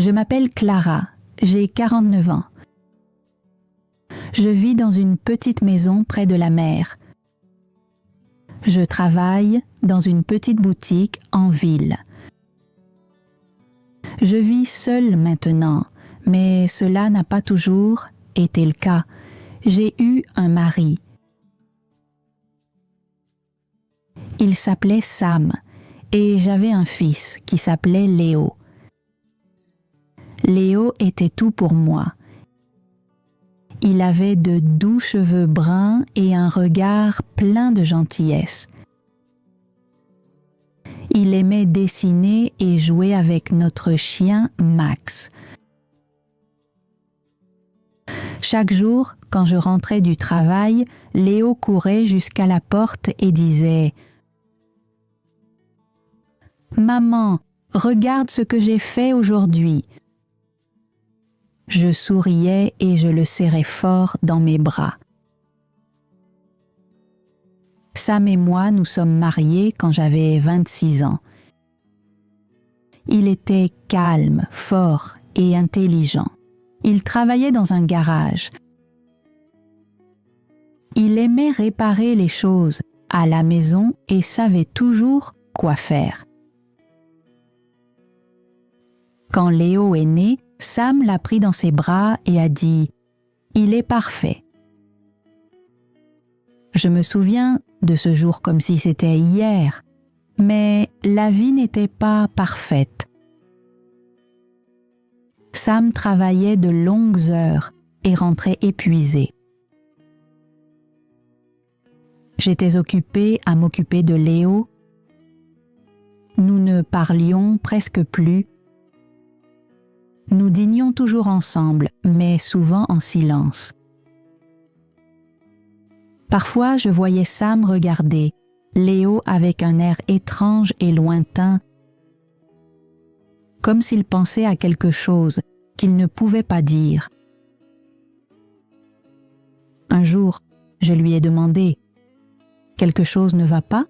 Je m'appelle Clara, j'ai 49 ans. Je vis dans une petite maison près de la mer. Je travaille dans une petite boutique en ville. Je vis seule maintenant, mais cela n'a pas toujours été le cas. J'ai eu un mari. Il s'appelait Sam et j'avais un fils qui s'appelait Léo. Léo était tout pour moi. Il avait de doux cheveux bruns et un regard plein de gentillesse. Il aimait dessiner et jouer avec notre chien Max. Chaque jour, quand je rentrais du travail, Léo courait jusqu'à la porte et disait « Maman, regarde ce que j'ai fait aujourd'hui !» Je souriais et je le serrais fort dans mes bras. Sam et moi nous sommes mariés quand j'avais 26 ans. Il était calme, fort et intelligent. Il travaillait dans un garage. Il aimait réparer les choses à la maison et savait toujours quoi faire. Quand Léo est né, Sam l'a pris dans ses bras et a dit « Il est parfait ». Je me souviens de ce jour comme si c'était hier, mais la vie n'était pas parfaite. Sam travaillait de longues heures et rentrait épuisé. J'étais occupée à m'occuper de Léo. Nous ne parlions presque plus. Nous dînions toujours ensemble, mais souvent en silence. Parfois, je voyais Sam regarder Léo avec un air étrange et lointain, comme s'il pensait à quelque chose qu'il ne pouvait pas dire. Un jour, je lui ai demandé « Quelque chose ne va pas ?»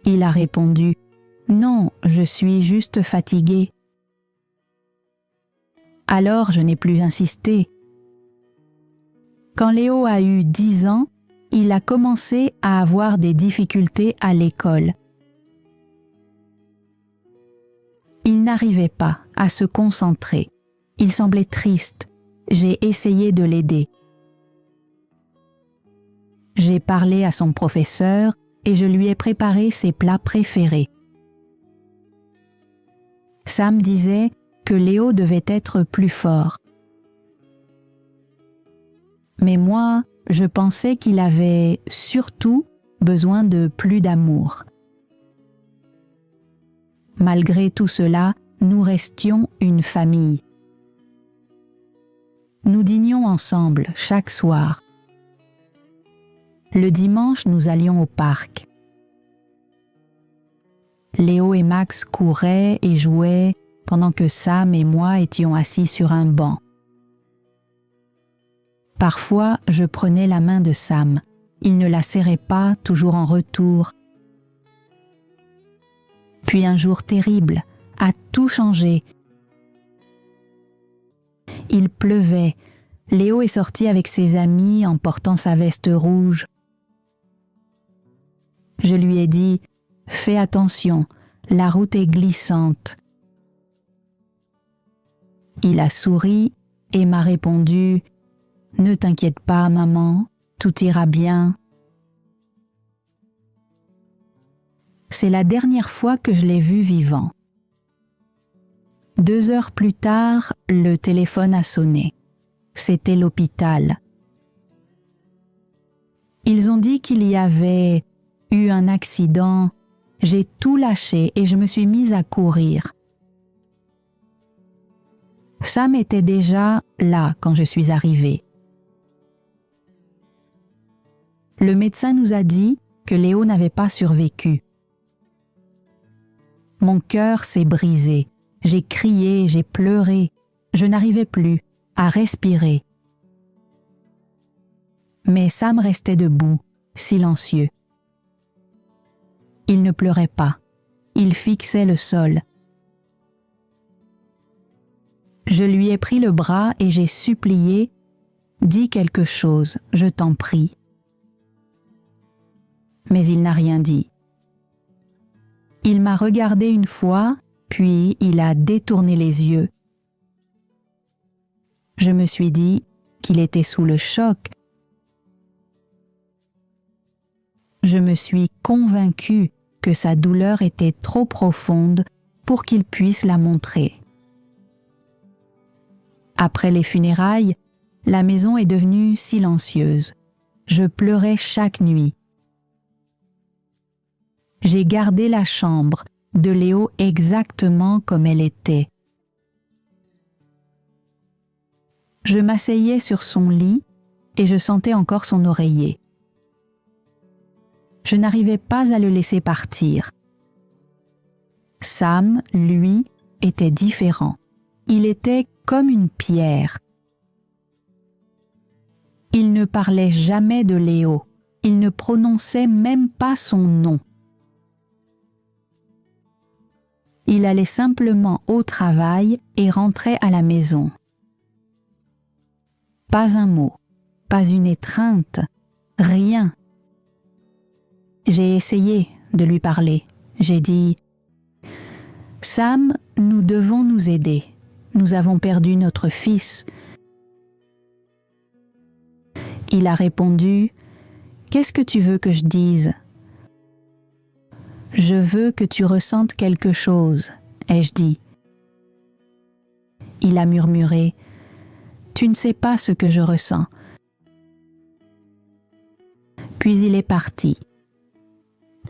Il a répondu « Non, je suis juste fatigué. » Alors je n'ai plus insisté. Quand Léo a eu 10 ans, il a commencé à avoir des difficultés à l'école. Il n'arrivait pas à se concentrer. Il semblait triste. J'ai essayé de l'aider. J'ai parlé à son professeur et je lui ai préparé ses plats préférés. Sam disait que Léo devait être plus fort. Mais moi, je pensais qu'il avait surtout besoin de plus d'amour. Malgré tout cela, nous restions une famille. Nous dînions ensemble chaque soir. Le dimanche, nous allions au parc. Léo et Max couraient et jouaient pendant que Sam et moi étions assis sur un banc. Parfois, je prenais la main de Sam. Il ne la serrait pas, toujours en retour. Puis un jour terrible a tout changé. Il pleuvait. Léo est sorti avec ses amis en portant sa veste rouge. Je lui ai dit « Fais attention, la route est glissante ». Il a souri et m'a répondu « Ne t'inquiète pas, maman, tout ira bien ». C'est la dernière fois que je l'ai vu vivant. 2 heures plus tard, le téléphone a sonné. C'était l'hôpital. Ils ont dit qu'il y avait eu un accident. J'ai tout lâché et je me suis mise à courir. Sam était déjà là quand je suis arrivée. Le médecin nous a dit que Léo n'avait pas survécu. Mon cœur s'est brisé. J'ai crié, j'ai pleuré. Je n'arrivais plus à respirer. Mais Sam restait debout, silencieux. Il ne pleurait pas. Il fixait le sol. Je lui ai pris le bras et j'ai supplié « Dis quelque chose, je t'en prie. » Mais il n'a rien dit. Il m'a regardé une fois, puis il a détourné les yeux. Je me suis dit qu'il était sous le choc. Je me suis convaincue que sa douleur était trop profonde pour qu'il puisse la montrer. Après les funérailles, la maison est devenue silencieuse. Je pleurais chaque nuit. J'ai gardé la chambre de Léo exactement comme elle était. Je m'asseyais sur son lit et je sentais encore son oreiller. Je n'arrivais pas à le laisser partir. Sam, lui, était différent. Il était comme une pierre. Il ne parlait jamais de Léo. Il ne prononçait même pas son nom. Il allait simplement au travail et rentrait à la maison. Pas un mot, pas une étreinte, rien. J'ai essayé de lui parler. J'ai dit « Sam, nous devons nous aider. Nous avons perdu notre fils. » Il a répondu « Qu'est-ce que tu veux que je dise ?»« Je veux que tu ressentes quelque chose, » ai-je dit. Il a murmuré « Tu ne sais pas ce que je ressens. » Puis il est parti.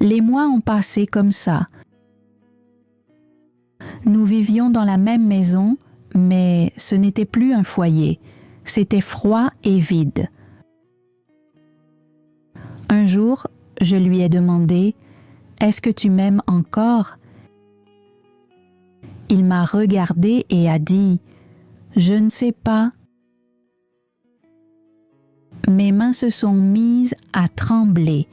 Les mois ont passé comme ça. Nous vivions dans la même maison, mais ce n'était plus un foyer. C'était froid et vide. Un jour, je lui ai demandé « Est-ce que tu m'aimes encore ?» Il m'a regardé et a dit « Je ne sais pas. » Mes mains se sont mises à trembler.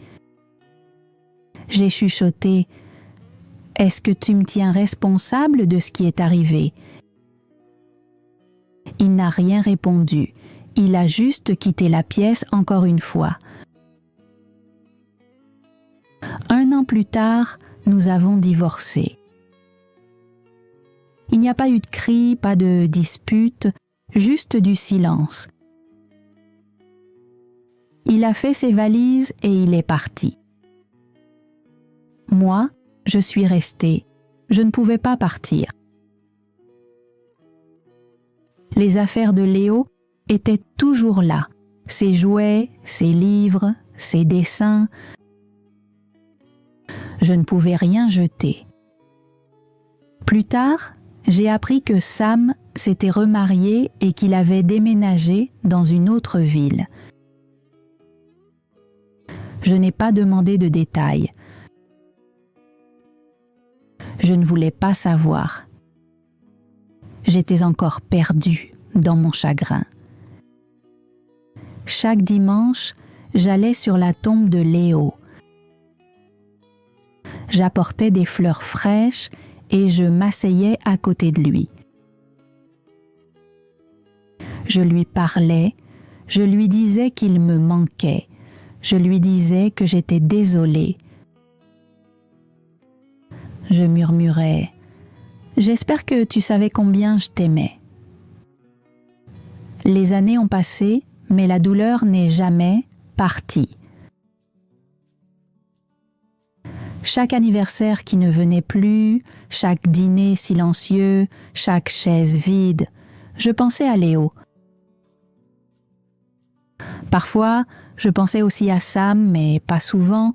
J'ai chuchoté « Est-ce que tu me tiens responsable de ce qui est arrivé ?» Il n'a rien répondu. Il a juste quitté la pièce encore une fois. 1 an plus tard, nous avons divorcé. Il n'y a pas eu de cris, pas de dispute, juste du silence. Il a fait ses valises et il est parti. Moi, je suis restée. Je ne pouvais pas partir. Les affaires de Léo étaient toujours là. Ses jouets, ses livres, ses dessins. Je ne pouvais rien jeter. Plus tard, j'ai appris que Sam s'était remarié et qu'il avait déménagé dans une autre ville. Je n'ai pas demandé de détails. Je ne voulais pas savoir. J'étais encore perdue dans mon chagrin. Chaque dimanche, j'allais sur la tombe de Léo. J'apportais des fleurs fraîches et je m'asseyais à côté de lui. Je lui parlais, je lui disais qu'il me manquait, je lui disais que j'étais désolée. Je murmurais « J'espère que tu savais combien je t'aimais. » Les années ont passé, mais la douleur n'est jamais partie. Chaque anniversaire qui ne venait plus, chaque dîner silencieux, chaque chaise vide, je pensais à Léo. Parfois, je pensais aussi à Sam, mais pas souvent.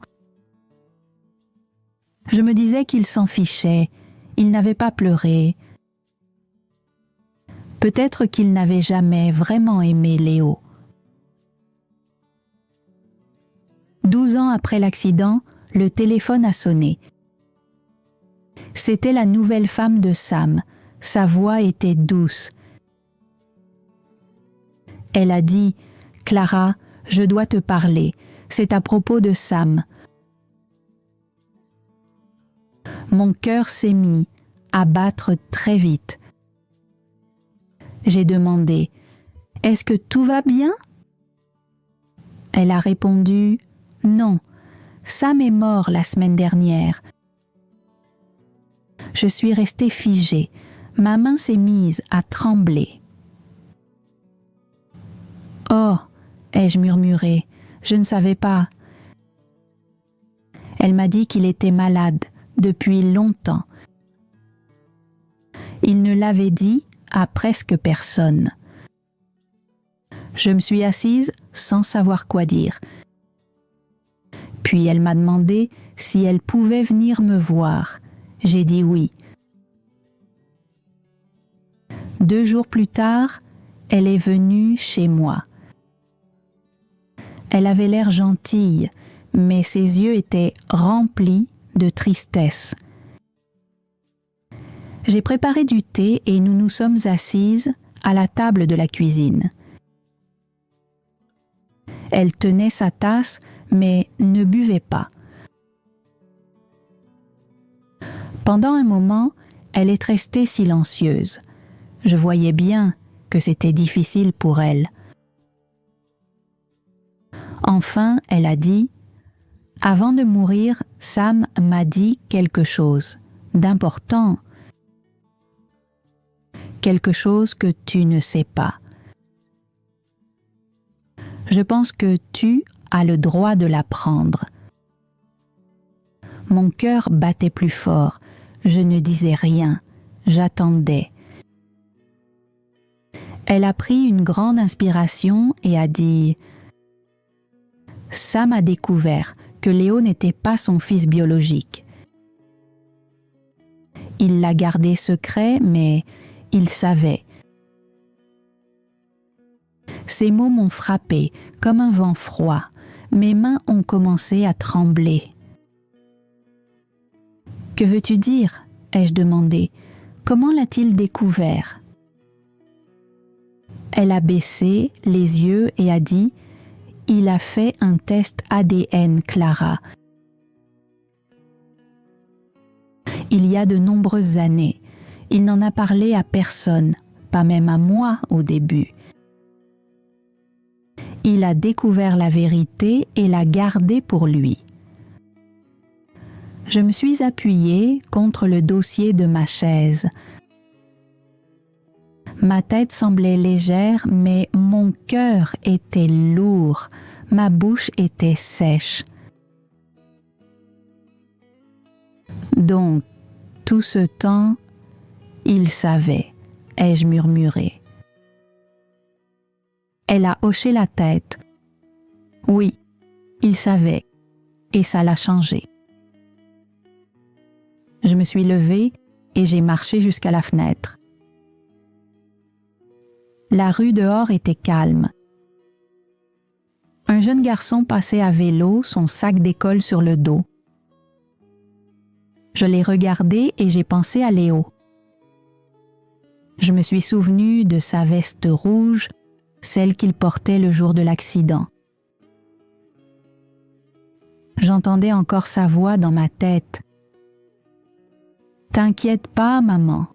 Je me disais qu'il s'en fichait, il n'avait pas pleuré. Peut-être qu'il n'avait jamais vraiment aimé Léo. 12 ans après l'accident, le téléphone a sonné. C'était la nouvelle femme de Sam. Sa voix était douce. Elle a dit « Clara, je dois te parler. C'est à propos de Sam. » Mon cœur s'est mis à battre très vite. J'ai demandé « Est-ce que tout va bien ?» Elle a répondu « Non, Sam est mort la semaine dernière. » Je suis restée figée. Ma main s'est mise à trembler. « Oh !» ai-je murmuré, « je ne savais pas. » Elle m'a dit qu'il était malade depuis longtemps. Il ne l'avait dit à presque personne. Je me suis assise sans savoir quoi dire. Puis elle m'a demandé si elle pouvait venir me voir. J'ai dit oui. 2 jours plus tard, elle est venue chez moi. Elle avait l'air gentille, mais ses yeux étaient remplis de tristesse. J'ai préparé du thé et nous nous sommes assises à la table de la cuisine. Elle tenait sa tasse, mais ne buvait pas. Pendant un moment, elle est restée silencieuse. Je voyais bien que c'était difficile pour elle. Enfin, elle a dit « Avant de mourir, Sam m'a dit quelque chose d'important. Quelque chose que tu ne sais pas. Je pense que tu as le droit de l'apprendre. » Mon cœur battait plus fort. Je ne disais rien. J'attendais. Elle a pris une grande inspiration et a dit « Sam a découvert que Léo n'était pas son fils biologique. Il l'a gardé secret, mais il savait. » Ces mots m'ont frappé comme un vent froid. Mes mains ont commencé à trembler. « Que veux-tu dire ?» ai-je demandé. « Comment l'a-t-il découvert ?» Elle a baissé les yeux et a dit « Il a fait un test ADN, Clara. Il y a de nombreuses années. Il n'en a parlé à personne, pas même à moi au début. Il a découvert la vérité et l'a gardée pour lui. » Je me suis appuyée contre le dossier de ma chaise. Ma tête semblait légère, mais mon cœur était lourd, ma bouche était sèche. Donc, tout ce temps, il savait, ai-je murmuré. Elle a hoché la tête. Oui, il savait, et ça l'a changé. Je me suis levée et j'ai marché jusqu'à la fenêtre. La rue dehors était calme. Un jeune garçon passait à vélo, son sac d'école sur le dos. Je l'ai regardé et j'ai pensé à Léo. Je me suis souvenue de sa veste rouge, celle qu'il portait le jour de l'accident. J'entendais encore sa voix dans ma tête. « T'inquiète pas, maman,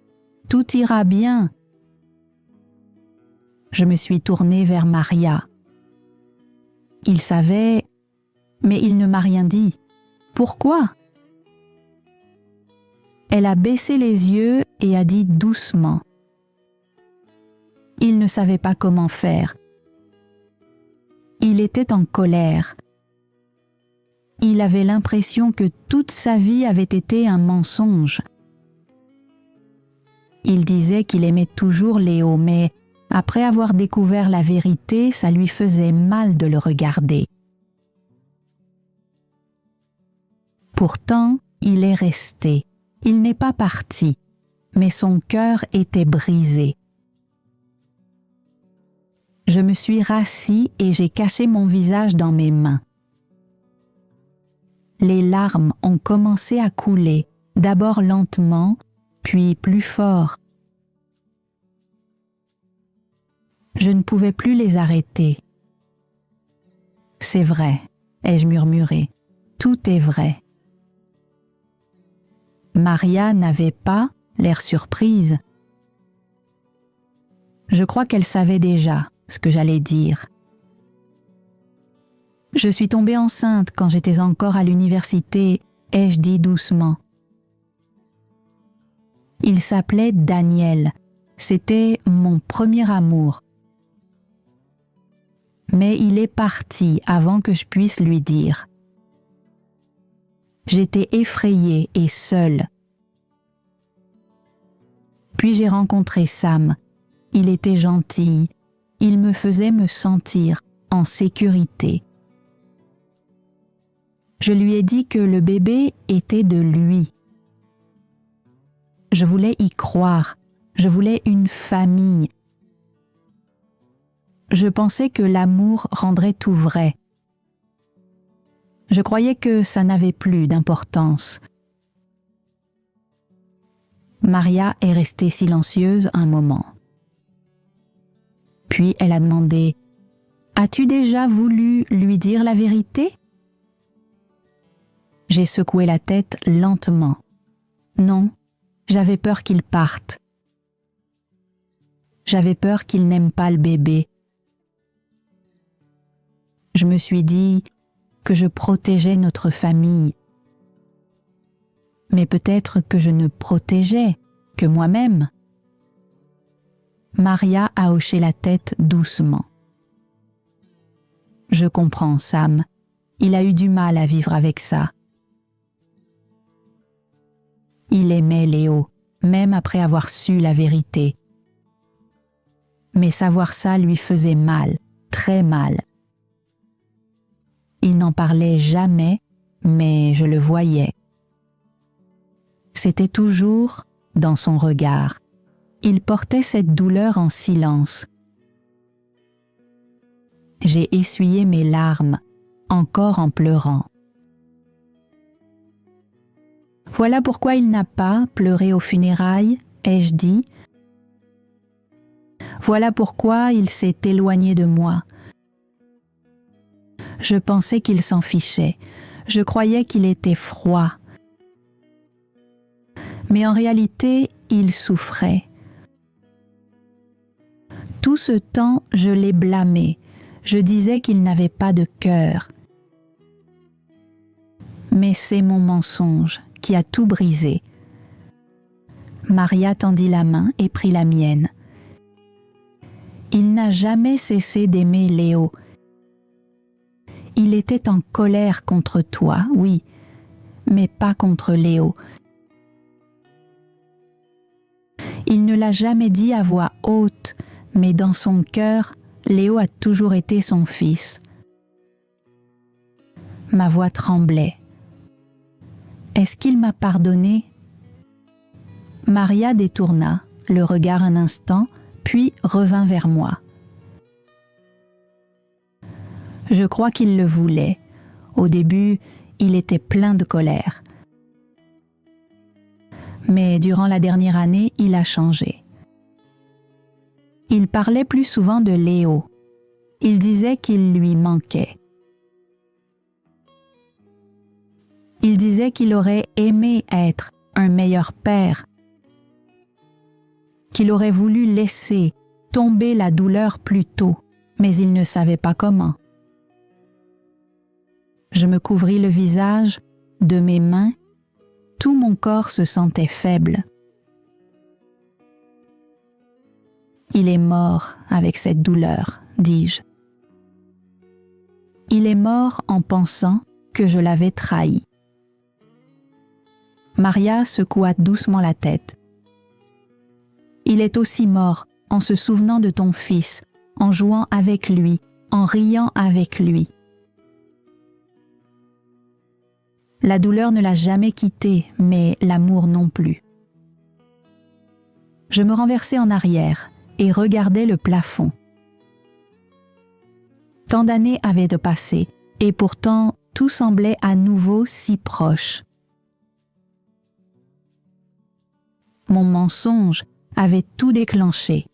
tout ira bien. » Je me suis tournée vers Maria. Il savait, mais il ne m'a rien dit. Pourquoi? Elle a baissé les yeux et a dit doucement. Il ne savait pas comment faire. Il était en colère. Il avait l'impression que toute sa vie avait été un mensonge. Il disait qu'il aimait toujours Léo, mais après avoir découvert la vérité, ça lui faisait mal de le regarder. Pourtant, il est resté. Il n'est pas parti, mais son cœur était brisé. Je me suis rassis et j'ai caché mon visage dans mes mains. Les larmes ont commencé à couler, d'abord lentement, puis plus fort. Je ne pouvais plus les arrêter. « C'est vrai », ai-je murmuré, « tout est vrai. » Maria n'avait pas l'air surprise. Je crois qu'elle savait déjà ce que j'allais dire. Je suis tombée enceinte quand j'étais encore à l'université, ai-je dit doucement. Il s'appelait Daniel. C'était mon premier amour. Mais il est parti avant que je puisse lui dire. J'étais effrayée et seule. Puis j'ai rencontré Sam. Il était gentil. Il me faisait me sentir en sécurité. Je lui ai dit que le bébé était de lui. Je voulais y croire. Je voulais une famille. Je pensais que l'amour rendrait tout vrai. Je croyais que ça n'avait plus d'importance. Maria est restée silencieuse un moment. Puis elle a demandé « As-tu déjà voulu lui dire la vérité ?» J'ai secoué la tête lentement. Non, j'avais peur qu'il parte. J'avais peur qu'il n'aime pas le bébé. Je me suis dit que je protégeais notre famille. Mais peut-être que je ne protégeais que moi-même. Maria a hoché la tête doucement. Je comprends, Sam. Il a eu du mal à vivre avec ça. Il aimait Léo, même après avoir su la vérité. Mais savoir ça lui faisait mal, très mal. Il n'en parlait jamais, mais je le voyais. C'était toujours dans son regard. Il portait cette douleur en silence. J'ai essuyé mes larmes, encore en pleurant. Voilà pourquoi il n'a pas pleuré aux funérailles, ai-je dit. Voilà pourquoi il s'est éloigné de moi. Je pensais qu'il s'en fichait. Je croyais qu'il était froid. Mais en réalité, il souffrait. Tout ce temps, je l'ai blâmé. Je disais qu'il n'avait pas de cœur. Mais c'est mon mensonge qui a tout brisé. Maria tendit la main et prit la mienne. Il n'a jamais cessé d'aimer Léo. Il était en colère contre toi, oui, mais pas contre Léo. Il ne l'a jamais dit à voix haute, mais dans son cœur, Léo a toujours été son fils. Ma voix tremblait. Est-ce qu'il m'a pardonné? Maria détourna le regard un instant, puis revint vers moi. Je crois qu'il le voulait. Au début, il était plein de colère. Mais durant la dernière année, il a changé. Il parlait plus souvent de Léo. Il disait qu'il lui manquait. Il disait qu'il aurait aimé être un meilleur père, qu'il aurait voulu laisser tomber la douleur plus tôt, mais il ne savait pas comment. Je me couvris le visage de mes mains, tout mon corps se sentait faible. Il est mort avec cette douleur, dis-je. Il est mort en pensant que je l'avais trahi. Maria secoua doucement la tête. Il est aussi mort en se souvenant de ton fils, en jouant avec lui, en riant avec lui. La douleur ne l'a jamais quitté, mais l'amour non plus. Je me renversai en arrière et regardai le plafond. Tant d'années avaient passé, et pourtant tout semblait à nouveau si proche. Mon mensonge avait tout déclenché.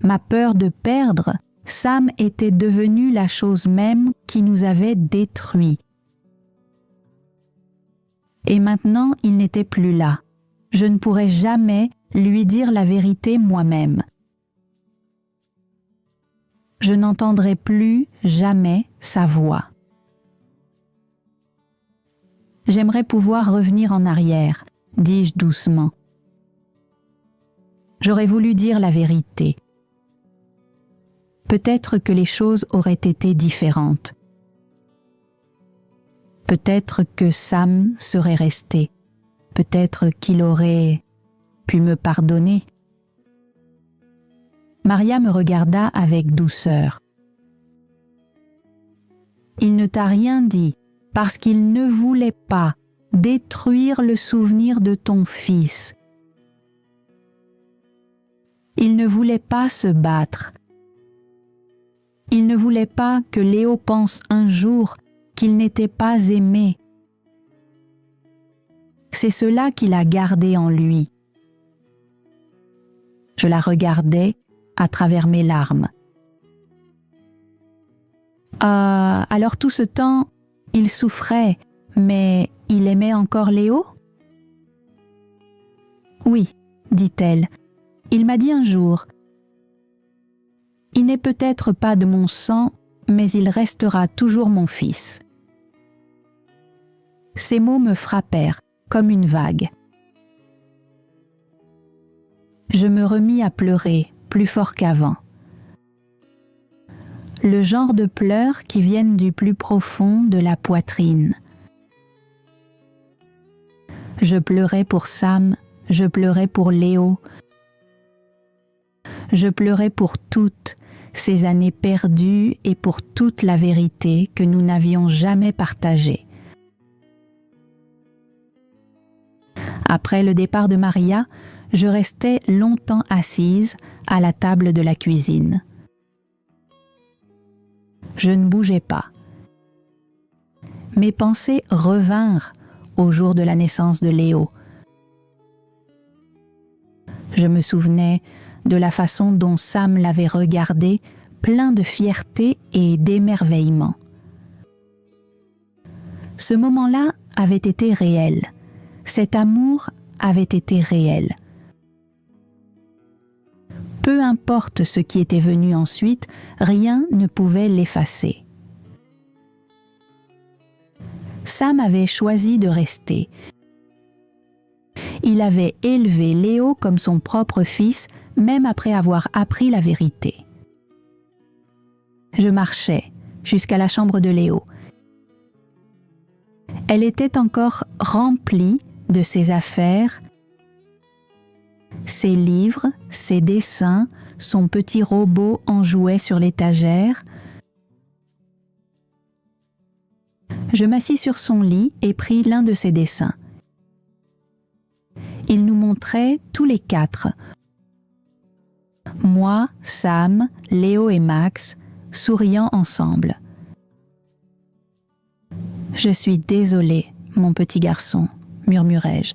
Ma peur de perdre, Sam était devenu la chose même qui nous avait détruits. Et maintenant, il n'était plus là. Je ne pourrais jamais lui dire la vérité moi-même. Je n'entendrai plus jamais sa voix. J'aimerais pouvoir revenir en arrière, dis-je doucement. J'aurais voulu dire la vérité. Peut-être que les choses auraient été différentes. Peut-être que Sam serait resté. Peut-être qu'il aurait pu me pardonner. Maria me regarda avec douceur. Il ne t'a rien dit parce qu'il ne voulait pas détruire le souvenir de ton fils. Il ne voulait pas se battre. Il ne voulait pas que Léo pense un jour qu'il n'était pas aimé. C'est cela qu'il a gardé en lui. Je la regardais à travers mes larmes. Alors tout ce temps, il souffrait, mais il aimait encore Léo ? Oui, dit-elle. Il m'a dit un jour, « Il n'est peut-être pas de mon sang, mais il restera toujours mon fils. » Ces mots me frappèrent comme une vague. Je me remis à pleurer plus fort qu'avant. Le genre de pleurs qui viennent du plus profond de la poitrine. Je pleurais pour Sam, je pleurais pour Léo, je pleurais pour toutes ces années perdues et pour toute la vérité que nous n'avions jamais partagée. Après le départ de Maria, je restais longtemps assise à la table de la cuisine. Je ne bougeais pas. Mes pensées revinrent au jour de la naissance de Léo. Je me souvenais de la façon dont Sam l'avait regardé, plein de fierté et d'émerveillement. Ce moment-là avait été réel. Cet amour avait été réel. Peu importe ce qui était venu ensuite, rien ne pouvait l'effacer. Sam avait choisi de rester. Il avait élevé Léo comme son propre fils, même après avoir appris la vérité. Je marchais jusqu'à la chambre de Léo. Elle était encore remplie de ses affaires, ses livres, ses dessins, son petit robot en jouet sur l'étagère. Je m'assis sur son lit et pris l'un de ses dessins. Il nous montrait tous les quatre, moi, Sam, Léo et Max, souriant ensemble. « Je suis désolée, mon petit garçon, » murmurai-je.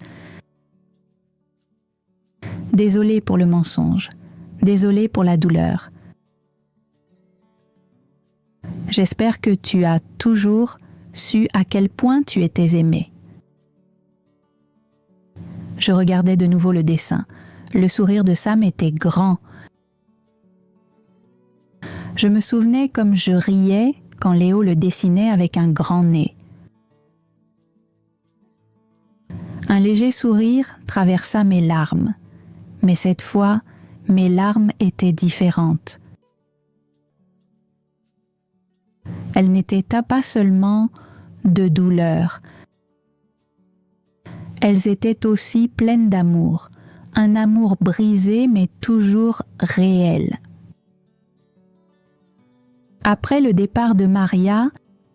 « Désolée pour le mensonge, désolée pour la douleur. J'espère que tu as toujours su à quel point tu étais aimé. » Je regardais de nouveau le dessin. Le sourire de Sam était grand. Je me souvenais comme je riais quand Léo le dessinait avec un grand nez. Un léger sourire traversa mes larmes, mais cette fois, mes larmes étaient différentes. Elles n'étaient pas seulement de douleur. Elles étaient aussi pleines d'amour, un amour brisé mais toujours réel. Après le départ de Maria,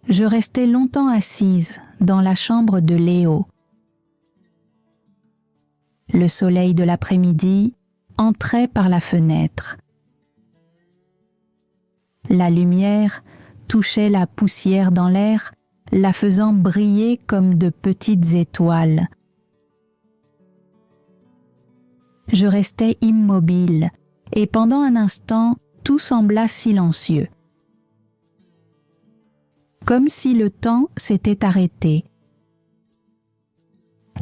je restais longtemps assise dans la chambre de Léo. Le soleil de l'après-midi entrait par la fenêtre. La lumière touchait la poussière dans l'air, la faisant briller comme de petites étoiles. Je restais immobile et pendant un instant, tout sembla silencieux. Comme si le temps s'était arrêté.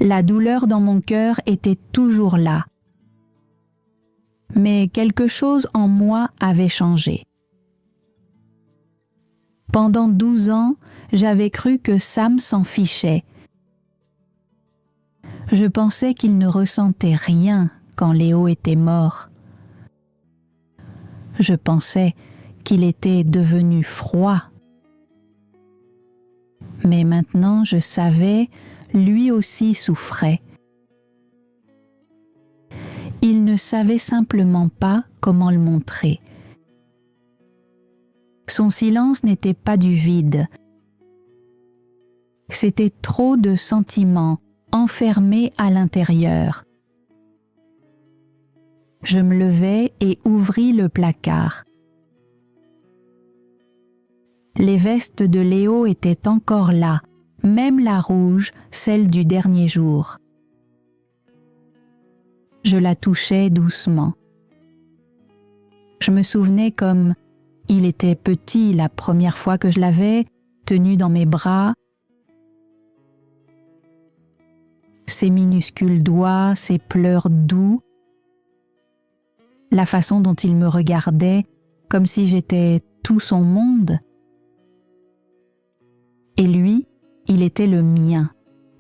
La douleur dans mon cœur était toujours là. mais quelque chose en moi avait changé. Pendant 12 ans, j'avais cru que Sam s'en fichait. Je pensais qu'il ne ressentait rien quand Léo était mort. Je pensais qu'il était devenu froid. Mais maintenant, je savais, lui aussi souffrait. Il ne savait simplement pas comment le montrer. Son silence n'était pas du vide. C'était trop de sentiments enfermés à l'intérieur. Je me levai et ouvris le placard. Les vestes de Léo étaient encore là, même la rouge, celle du dernier jour. Je la touchais doucement. Je me souvenais comme il était petit la première fois que je l'avais, tenu dans mes bras. Ses minuscules doigts, ses pleurs doux, la façon dont il me regardait comme si j'étais tout son monde. Et lui, il était le mien,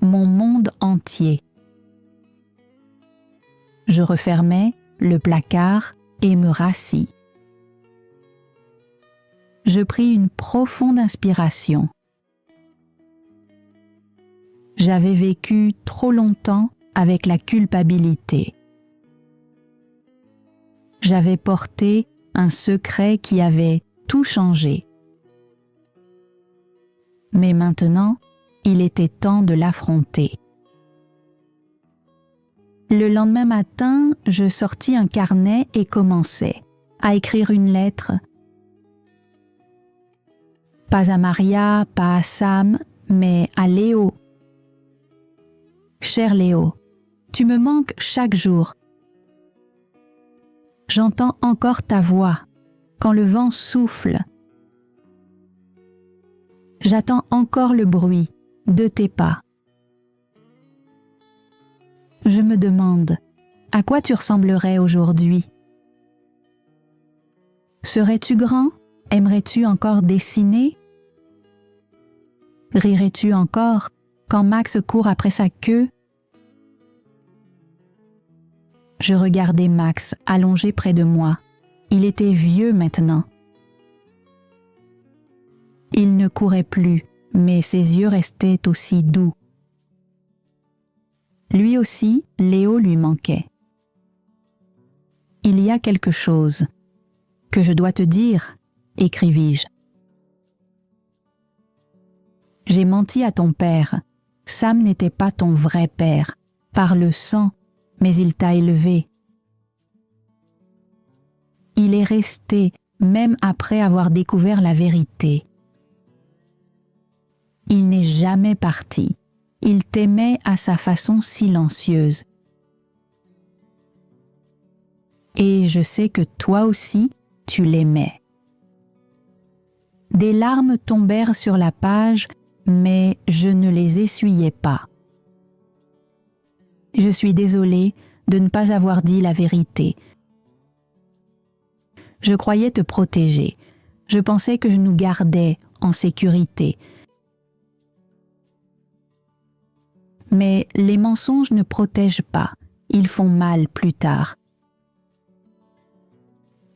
mon monde entier. Je refermai le placard et me rassis. Je pris une profonde inspiration. J'avais vécu trop longtemps avec la culpabilité. J'avais porté un secret qui avait tout changé. Mais maintenant, il était temps de l'affronter. Le lendemain matin, je sortis un carnet et commençai à écrire une lettre. Pas à Maria, pas à Sam, mais à Léo. Cher Léo, tu me manques chaque jour. J'entends encore ta voix quand le vent souffle. J'attends encore le bruit de tes pas. Je me demande à quoi tu ressemblerais aujourd'hui. Serais-tu grand? Aimerais-tu encore dessiner? Rirais-tu encore quand Max court après sa queue? Je regardais Max allongé près de moi. Il était vieux maintenant. Il ne courait plus, mais ses yeux restaient aussi doux. Lui aussi, Léo lui manquait. « Il y a quelque chose que je dois te dire, » écrivis-je. « J'ai menti à ton père. Sam n'était pas ton vrai père, par le sang, mais il t'a élevé. Il est resté, même après avoir découvert la vérité. Il n'est jamais parti. Il t'aimait à sa façon silencieuse. Et je sais que toi aussi, tu l'aimais. » Des larmes tombèrent sur la page, mais je ne les essuyai pas. Je suis désolée de ne pas avoir dit la vérité. Je croyais te protéger. Je pensais que je nous gardais en sécurité. Mais les mensonges ne protègent pas. Ils font mal plus tard.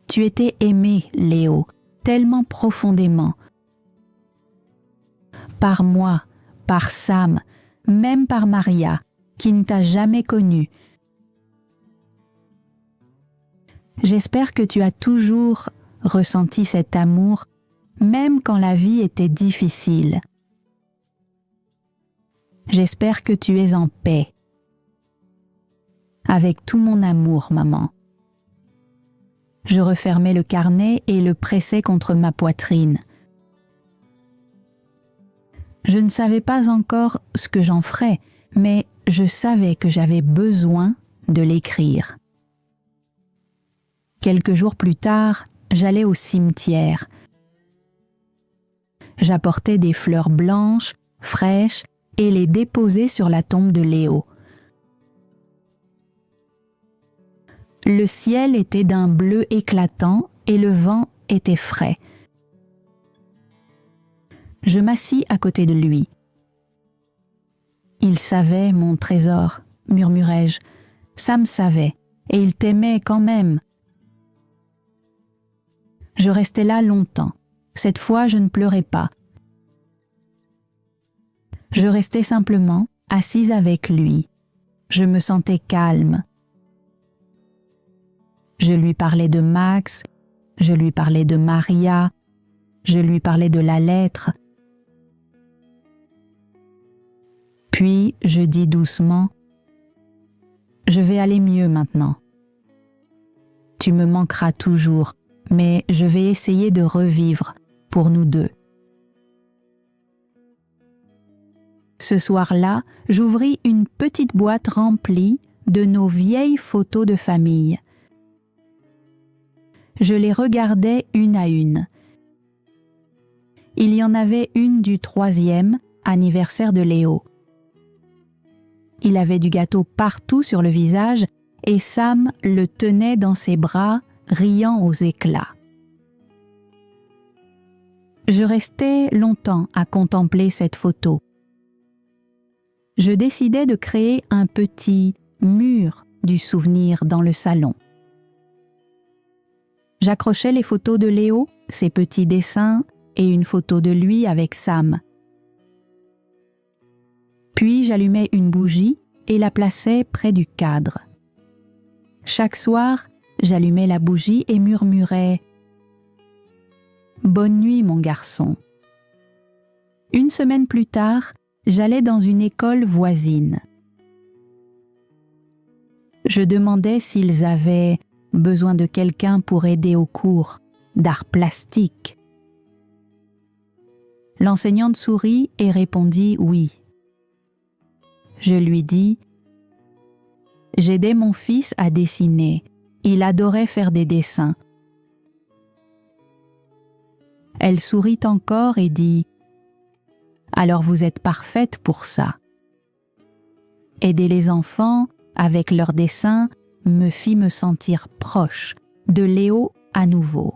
Tu étais aimé, Léo, tellement profondément. Par moi, par Sam, même par Maria, qui ne t'a jamais connu. J'espère que tu as toujours ressenti cet amour, même quand la vie était difficile. J'espère que tu es en paix. Avec tout mon amour, maman. Je refermai le carnet et le pressai contre ma poitrine. Je ne savais pas encore ce que j'en ferais, mais je savais que j'avais besoin de l'écrire. Quelques jours plus tard, j'allais au cimetière. J'apportais des fleurs blanches, fraîches, et les déposais sur la tombe de Léo. Le ciel était d'un bleu éclatant et le vent était frais. Je m'assis à côté de lui. « Il savait, mon trésor, » murmurai-je. « Sam savait, et il t'aimait quand même. » Je restai là longtemps. Cette fois, je ne pleurais pas. Je restais simplement assise avec lui. Je me sentais calme. Je lui parlais de Max, je lui parlais de Maria, je lui parlais de la lettre. Puis je dis doucement, « Je vais aller mieux maintenant. Tu me manqueras toujours, mais je vais essayer de revivre pour nous deux. » Ce soir-là, j'ouvris une petite boîte remplie de nos vieilles photos de famille. Je les regardais une à une. Il y en avait une du 3e anniversaire de Léo. Il avait du gâteau partout sur le visage et Sam le tenait dans ses bras, riant aux éclats. Je restais longtemps à contempler cette photo. Je décidai de créer un petit mur du souvenir dans le salon. J'accrochais les photos de Léo, ses petits dessins et une photo de lui avec Sam. Puis j'allumais une bougie et la plaçais près du cadre. Chaque soir, j'allumais la bougie et murmurais « Bonne nuit, mon garçon ». Une semaine plus tard, j'allais dans une école voisine. Je demandais s'ils avaient besoin de quelqu'un pour aider au cours d'art plastique. L'enseignante sourit et répondit oui. Je lui dis « J'aidais mon fils à dessiner. Il adorait faire des dessins. » Elle sourit encore et dit « Alors vous êtes parfaite pour ça. » Aider les enfants avec leurs dessins me fit me sentir proche de Léo à nouveau.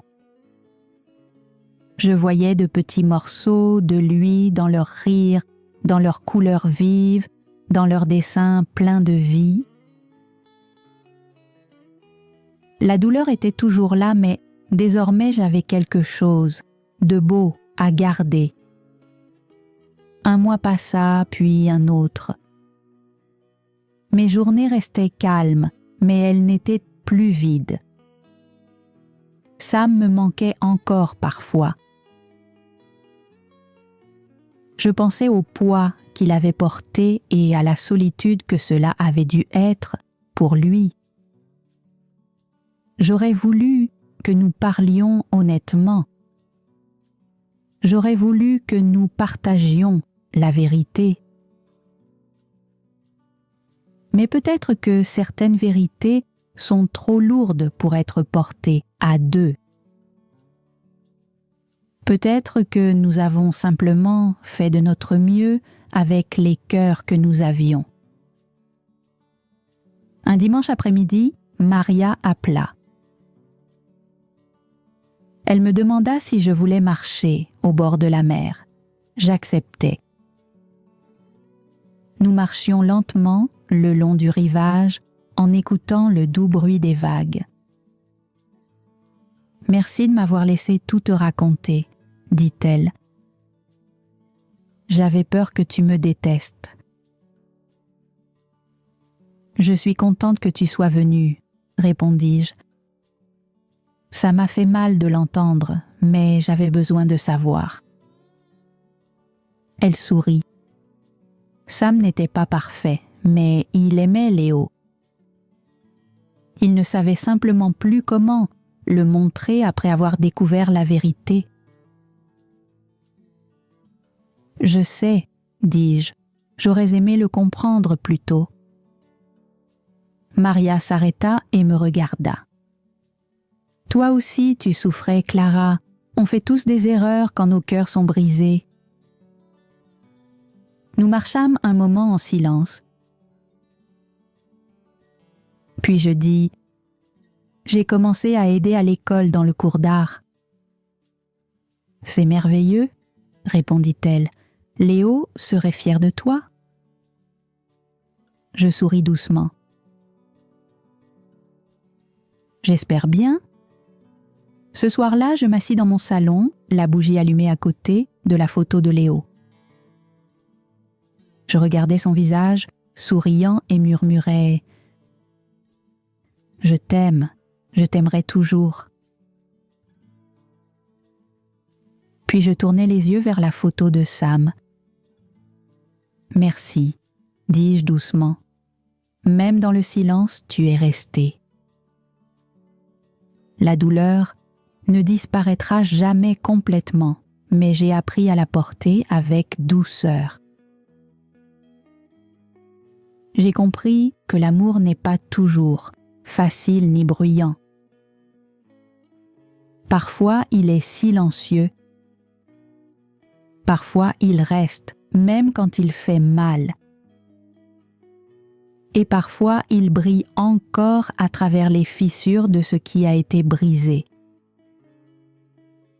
Je voyais de petits morceaux de lui dans leurs rires, dans leurs couleurs vives, dans leurs dessins pleins de vie. La douleur était toujours là, mais désormais j'avais quelque chose de beau à garder. Un mois passa, puis un autre. Mes journées restaient calmes, mais elles n'étaient plus vides. Sam me manquait encore parfois. Je pensais au poids qu'il avait porté et à la solitude que cela avait dû être pour lui. J'aurais voulu que nous parlions honnêtement. J'aurais voulu que nous partagions la vérité. Mais peut-être que certaines vérités sont trop lourdes pour être portées à deux. Peut-être que nous avons simplement fait de notre mieux avec les cœurs que nous avions. Un dimanche après-midi, Maria appela. Elle me demanda si je voulais marcher au bord de la mer. J'acceptai. Nous marchions lentement le long du rivage en écoutant le doux bruit des vagues. « Merci de m'avoir laissé tout te raconter, » dit-elle. « J'avais peur que tu me détestes. »« Je suis contente que tu sois venue, » répondis-je. « Ça m'a fait mal de l'entendre, mais j'avais besoin de savoir. » Elle sourit. Sam n'était pas parfait, mais il aimait Léo. Il ne savait simplement plus comment le montrer après avoir découvert la vérité. « Je sais, dis-je, j'aurais aimé le comprendre plus tôt. » Maria s'arrêta et me regarda. « Toi aussi tu souffrais, Clara. On fait tous des erreurs quand nos cœurs sont brisés. » Nous marchâmes un moment en silence. Puis je dis J'ai commencé à aider à l'école dans le cours d'art. C'est merveilleux, répondit-elle. Léo serait fier de toi. Je souris doucement. J'espère bien. Ce soir-là, je m'assis dans mon salon, la bougie allumée à côté de la photo de Léo. Je regardais son visage, souriant, et murmurais « Je t'aime, je t'aimerai toujours ». Puis je tournai les yeux vers la photo de Sam. « Merci », dis-je doucement. « Même dans le silence, tu es resté. » La douleur ne disparaîtra jamais complètement, mais j'ai appris à la porter avec douceur. J'ai compris que l'amour n'est pas toujours facile ni bruyant. Parfois, il est silencieux. Parfois, il reste, même quand il fait mal. Et parfois, il brille encore à travers les fissures de ce qui a été brisé.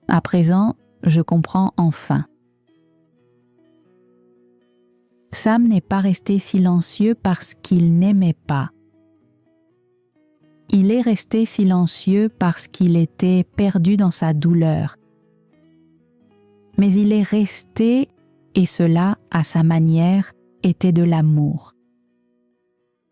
À présent, je comprends enfin. Sam n'est pas resté silencieux parce qu'il n'aimait pas. Il est resté silencieux parce qu'il était perdu dans sa douleur. Mais il est resté, et cela, à sa manière, était de l'amour.